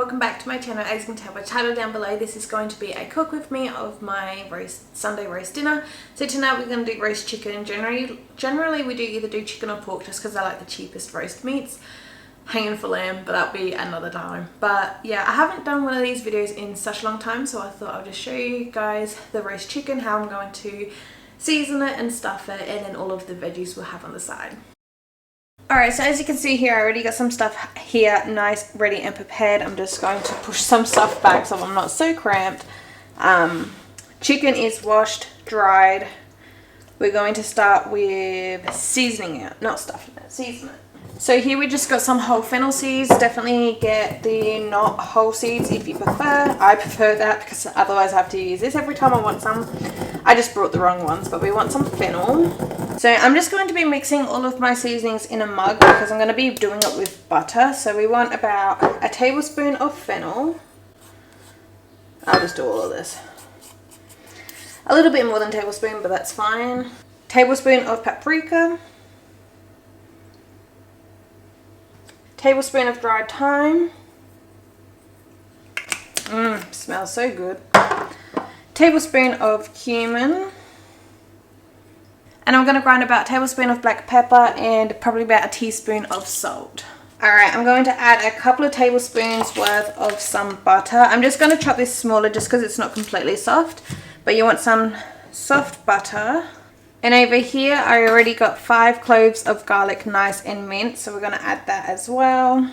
welcome back to my channel. As you can tell by the title down below, this is going to be a cook with me of my Sunday roast dinner. So tonight we're going to do roast chicken. Generally we do either do chicken or pork just because I like the cheapest roast meats. Hanging for lamb, but that'll be another time. But yeah, I haven't done one of these videos in such a long time, so I thought I'll just show you guys the roast chicken, how I'm going to season it and stuff it, and then all of the veggies we'll have on the side. Alright, so as you can see here, I already got some stuff here nice, ready and prepared. I'm just going to push some stuff back so I'm not so cramped. Chicken is washed, dried. We're going to start with seasoning it, not stuffing it, season it. So here we just got some whole fennel seeds. Definitely get the not whole seeds if you prefer. I prefer that because otherwise I have to use this every time I want some. I just brought the wrong ones, but we want some fennel. So I'm just going to be mixing all of my seasonings in a mug because I'm going to be doing it with butter. So we want about a tablespoon of fennel. I'll just do all of this. A little bit more than a tablespoon, but that's fine. Tablespoon of paprika. Tablespoon of dried thyme. Smells so good. Tablespoon of cumin. And I'm going to grind about a tablespoon of black pepper and probably about a teaspoon of salt. Alright, I'm going to add a couple of tablespoons worth of some butter. I'm just going to chop this smaller just because it's not completely soft. But you want some soft butter. And over here, I already got 5 cloves of garlic, nice and minced. So we're going to add that as well.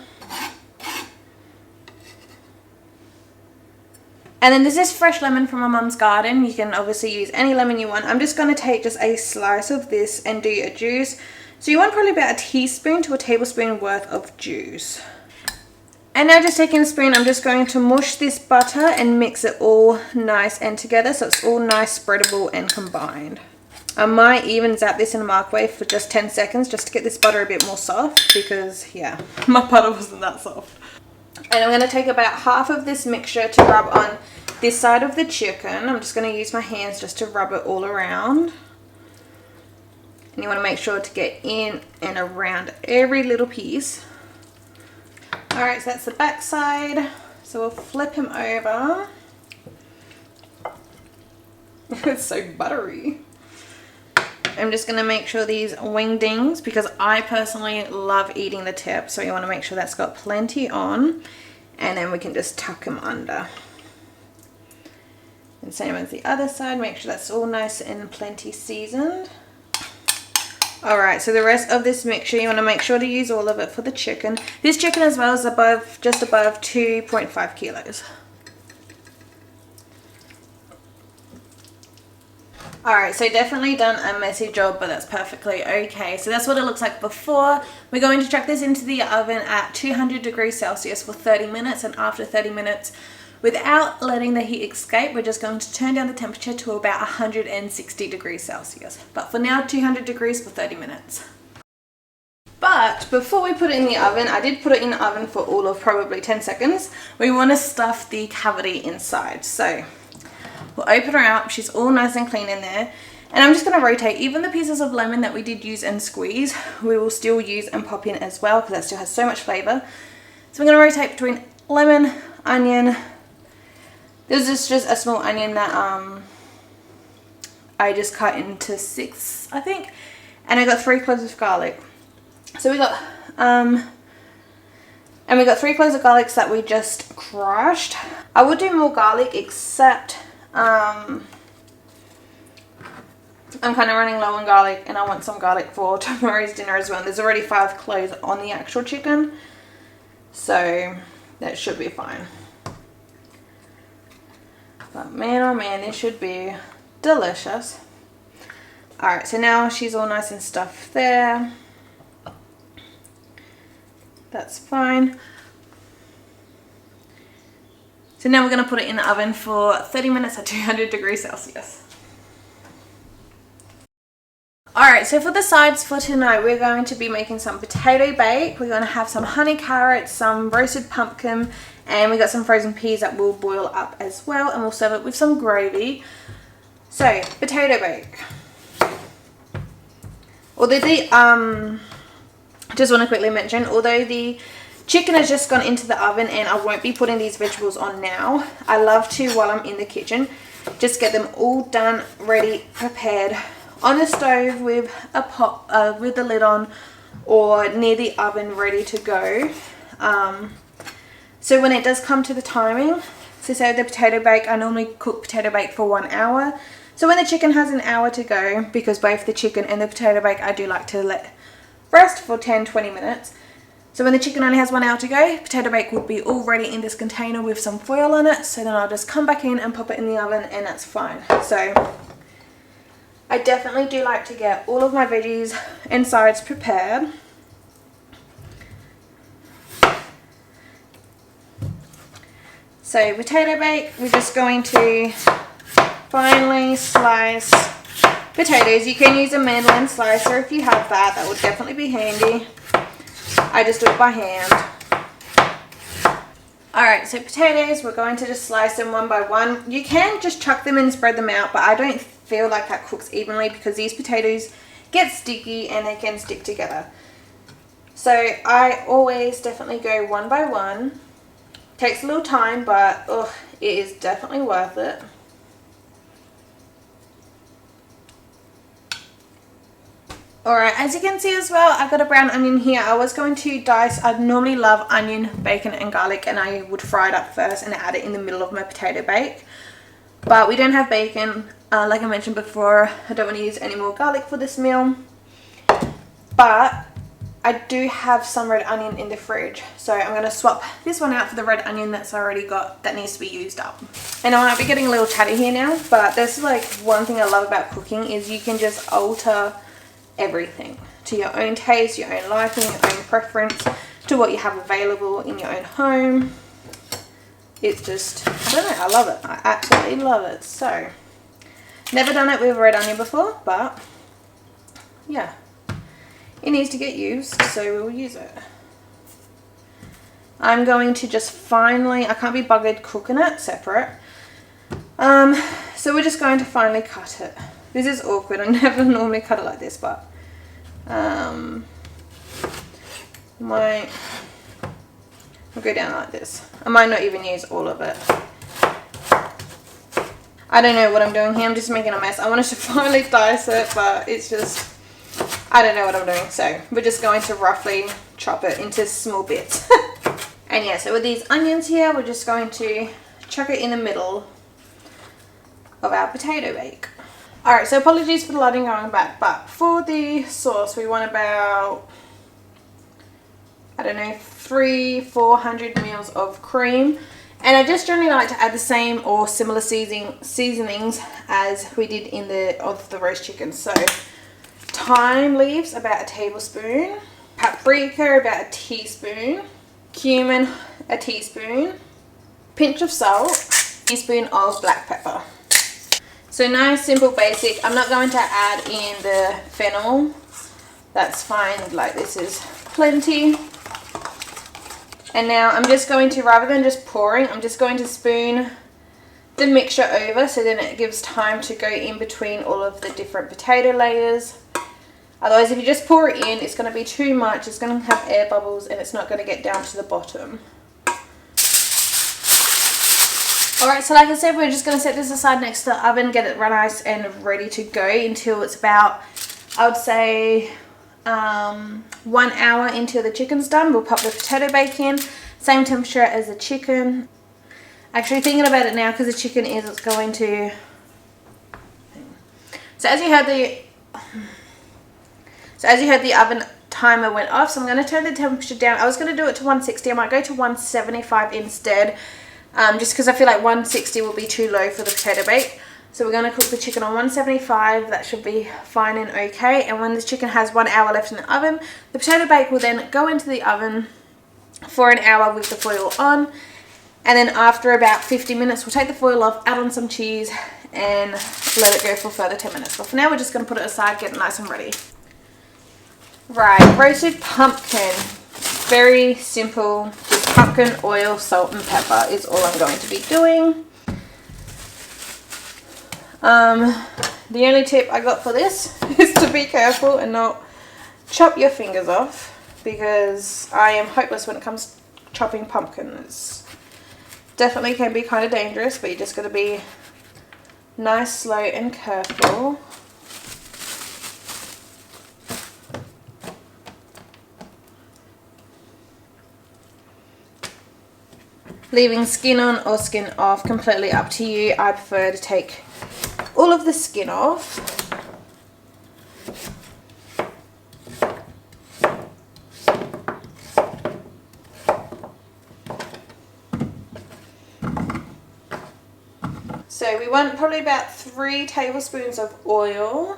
And then there's this fresh lemon from my mum's garden. You can obviously use any lemon you want. I'm just going to take just a slice of this and do a juice. So you want probably about a teaspoon to a tablespoon worth of juice. And now just taking a spoon, I'm just going to mush this butter and mix it all nice and together so it's all nice, spreadable and combined. I might even zap this in a microwave for just 10 seconds just to get this butter a bit more soft because, yeah, my butter wasn't that soft. And I'm going to take about half of this mixture to rub on this side of the chicken. I'm just going to use my hands just to rub it all around. And you want to make sure to get in and around every little piece. Alright, so that's the back side. So we'll flip him over. It's so buttery. I'm just going to make sure these wingdings, because I personally love eating the tip, so you want to make sure that's got plenty on, and then we can just tuck them under. And same as the other side, make sure that's all nice and plenty seasoned. Alright, so the rest of this mixture, you want to make sure to use all of it for the chicken. This chicken as well is just above 2.5 kilos. Alright, so definitely done a messy job, but that's perfectly okay. So that's what it looks like before. We're going to chuck this into the oven at 200 degrees Celsius for 30 minutes. And after 30 minutes, without letting the heat escape, we're just going to turn down the temperature to about 160 degrees Celsius. But for now, 200 degrees for 30 minutes. But before we put it in the oven, I did put it in the oven for all of probably 10 seconds. We want to stuff the cavity inside. So we'll open her up. She's all nice and clean in there. And I'm just going to rotate. Even the pieces of lemon that we did use and squeeze, we will still use and pop in as well because that still has so much flavour. So I'm going to rotate between lemon, onion. This is just a small onion that I just cut into 6, I think. And I got 3 cloves of garlic. So we got and we got 3 cloves of garlic that we just crushed. I would do more garlic, except I'm kind of running low on garlic and I want some garlic for tomorrow's dinner as well. There's already 5 cloves on the actual chicken, so that should be fine. But man, oh man, this should be delicious. Alright, so now she's all nice and stuffed there. That's fine. So now we're going to put it in the oven for 30 minutes at 200 degrees Celsius. Alright, so for the sides for tonight, we're going to be making some potato bake. We're going to have some honey carrots, some roasted pumpkin, and we got some frozen peas that will boil up as well, and we'll serve it with some gravy. So, potato bake. Although the just want to quickly mention, although the Chicken has just gone into the oven and I won't be putting these vegetables on now. I love to, while I'm in the kitchen, just get them all done, ready, prepared on the stove with a pot, with the lid on, or near the oven ready to go. So when it does come to the timing, so say the potato bake, I normally cook potato bake for 1 hour. So when the chicken has an hour to go, because both the chicken and the potato bake I do like to let rest for 10-20 minutes. So when the chicken only has 1 hour to go, potato bake would be already in this container with some foil on it. So then I'll just come back in and pop it in the oven and that's fine. So I definitely do like to get all of my veggies and sides prepared. So potato bake, we're just going to finely slice potatoes. You can use a mandolin slicer if you have that. That would definitely be handy. I just do it by hand. Alright, so potatoes, we're going to just slice them one by one. You can just chuck them and spread them out, but I don't feel like that cooks evenly because these potatoes get sticky and they can stick together. So I always definitely go one by one. Takes a little time, but it is definitely worth it. Alright, as you can see as well, I've got a brown onion here. I was going to dice, I normally love onion, bacon and garlic, and I would fry it up first and add it in the middle of my potato bake. But we don't have bacon, like I mentioned before. I don't want to use any more garlic for this meal. But I do have some red onion in the fridge, so I'm going to swap this one out for the red onion that's already got, that needs to be used up. And I might be getting a little chatty here now, but this is like one thing I love about cooking is you can just alter everything to your own taste, your own liking, your own preference, to what you have available in your own home. It's just, I don't know, I love it. I absolutely love it. So, never done it with red onion before, but yeah. It needs to get used, so we'll use it. I'm going to just finally, I can't be buggered cooking it separate. So we're just going to finally cut it. This is awkward, I never normally cut it like this, but I'll go down like this. I might not even use all of it. I don't know what I'm doing here, I'm just making a mess. I wanted to finally dice it, but it's just, I don't know what I'm doing, so we're just going to roughly chop it into small bits. And yeah, so with these onions here, we're just going to chuck it in the middle of our potato bake. Alright, so apologies for the lighting going back, but for the sauce, we want about, I don't know, 300-400 mils of cream. And I just generally like to add the same or similar seasonings as we did in the roast chicken. So thyme leaves, about a tablespoon. Paprika, about a teaspoon. Cumin, a teaspoon. Pinch of salt. Teaspoon of black pepper. So nice, simple, basic. I'm not going to add in the fennel. That's fine, like this is plenty. And now I'm just going to, rather than just pouring, I'm just going to spoon the mixture over so then it gives time to go in between all of the different potato layers. Otherwise, if you just pour it in, it's going to be too much. It's going to have air bubbles and it's not going to get down to the bottom. Alright, so like I said, we're just going to set this aside next to the oven, get it nice and ready to go until it's about, I would say, 1 hour until the chicken's done. We'll pop the potato bake in, same temperature as the chicken. Actually thinking about it now, because the chicken is, it's going to, so as you heard the oven timer went off, so I'm going to turn the temperature down. I was going to do it to 160, I might go to 175 instead, just because I feel like 160 will be too low for the potato bake. So we're going to cook the chicken on 175, that should be fine and okay. And when the chicken has 1 hour left in the oven, the potato bake will then go into the oven for an hour with the foil on. And then after about 50 minutes, we'll take the foil off, add on some cheese and let it go for a further 10 minutes. But for now, we're just going to put it aside, get it nice and ready. Right, roasted pumpkin. Very simple, just pumpkin, oil, salt and pepper is all I'm going to be doing. The only tip I got for this is to be careful and not chop your fingers off. because I am hopeless when it comes to chopping pumpkins. Definitely can be kind of dangerous, but you just got to be nice, slow and careful. Leaving skin on or skin off, completely up to you. I prefer to take all of the skin off. So we want probably about 3 tablespoons of oil.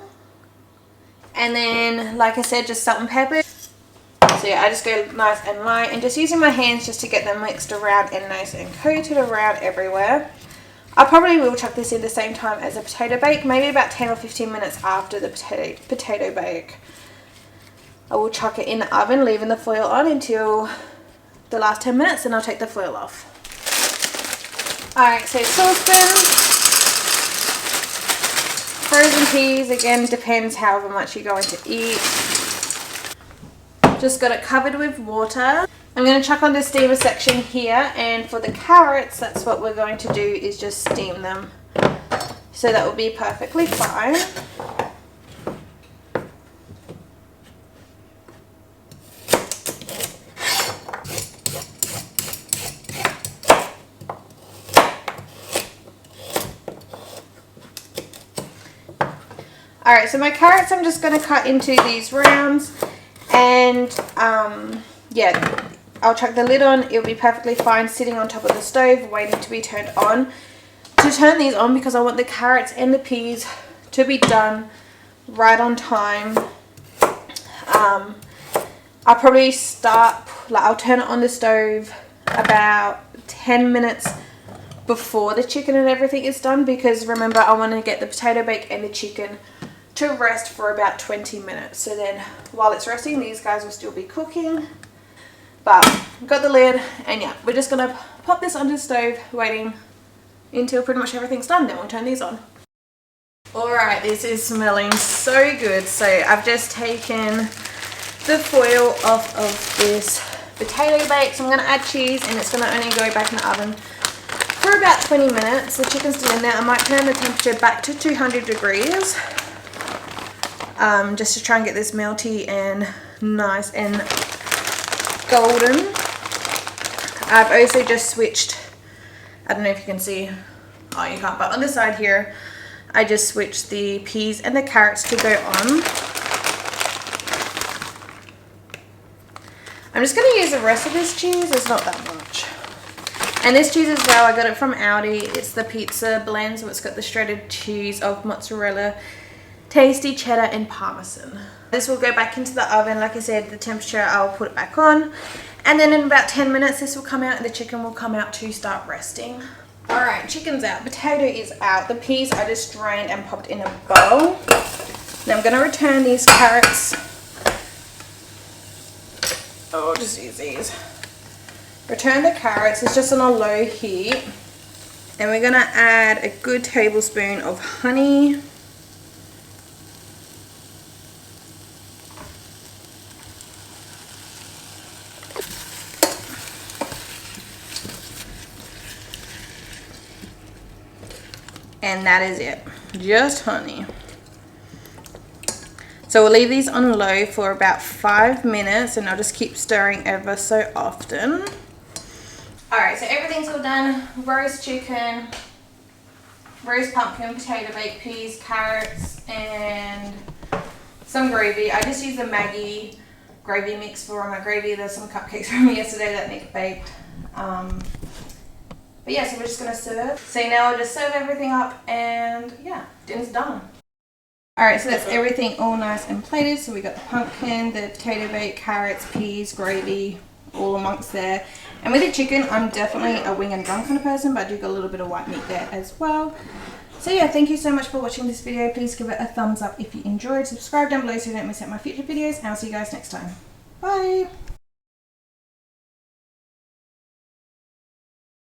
And then, like I said, just salt and pepper. So yeah, I just go nice and light and just using my hands just to get them mixed around and nice and coated around everywhere. I probably will chuck this in the same time as a potato bake, maybe about 10 or 15 minutes after the potato bake. I will chuck it in the oven, leaving the foil on until the last 10 minutes, and I'll take the foil off. Alright, so saucepan, frozen peas, again depends however much you're going to eat. Just got it covered with water. I'm going to chuck on the steamer section here, and for the carrots, that's what we're going to do, is just steam them. So that will be perfectly fine. Alright, so my carrots I'm just going to cut into these rounds. And yeah, I'll chuck the lid on. It'll be perfectly fine sitting on top of the stove waiting to be turned on. To turn these on, because I want the carrots and the peas to be done right on time. I'll probably I'll turn it on the stove about 10 minutes before the chicken and everything is done, because remember, I want to get the potato bake and the chicken to rest for about 20 minutes. So then while it's resting, these guys will still be cooking. But I've got the lid, and yeah, we're just gonna pop this onto the stove, waiting until pretty much everything's done. Then we'll turn these on. Alright, this is smelling so good. So I've just taken the foil off of this potato bake. So I'm gonna add cheese, and it's gonna only go back in the oven for about 20 minutes. The chicken's still in there. I might turn the temperature back to 200 degrees. Just to try and get this melty and nice and golden. I've also just switched, I don't know if you can see, oh you can't, but on the side here I just switched the peas and the carrots to go on. I'm just going to use the rest of this cheese, it's not that much. And this cheese as well, I got it from Aldi. It's the pizza blend, so it's got the shredded cheese of mozzarella, tasty cheddar and parmesan. This will go back into the oven. Like I said, the temperature, I'll put it back on, and then in about 10 minutes this will come out and the chicken will come out to start resting. Alright, chicken's out, potato is out, the peas I just drained and popped in a bowl. Now I'm going to return these carrots. Oh, I'll just use these. Return the carrots, it's just on a low heat, and we're going to add a good tablespoon of honey. And that is it, just honey. So we'll leave these on low for about 5 minutes, and I'll just keep stirring ever so often. Alright, so everything's all done. Roast chicken, roast pumpkin, potato baked peas, carrots, and some gravy. I just used the Maggi gravy mix for my gravy. There's some cupcakes from yesterday that Nick baked. But yeah, so we're just going to serve. So now I'll just serve everything up, and yeah, dinner's done. Alright, so that's everything all nice and plated. So we got the pumpkin, the potato bake, carrots, peas, gravy, all amongst there. And with the chicken, I'm definitely a wing and drum kind of person, but I do got a little bit of white meat there as well. So yeah, thank you so much for watching this video. Please give it a thumbs up if you enjoyed. Subscribe down below so you don't miss out my future videos, and I'll see you guys next time. Bye!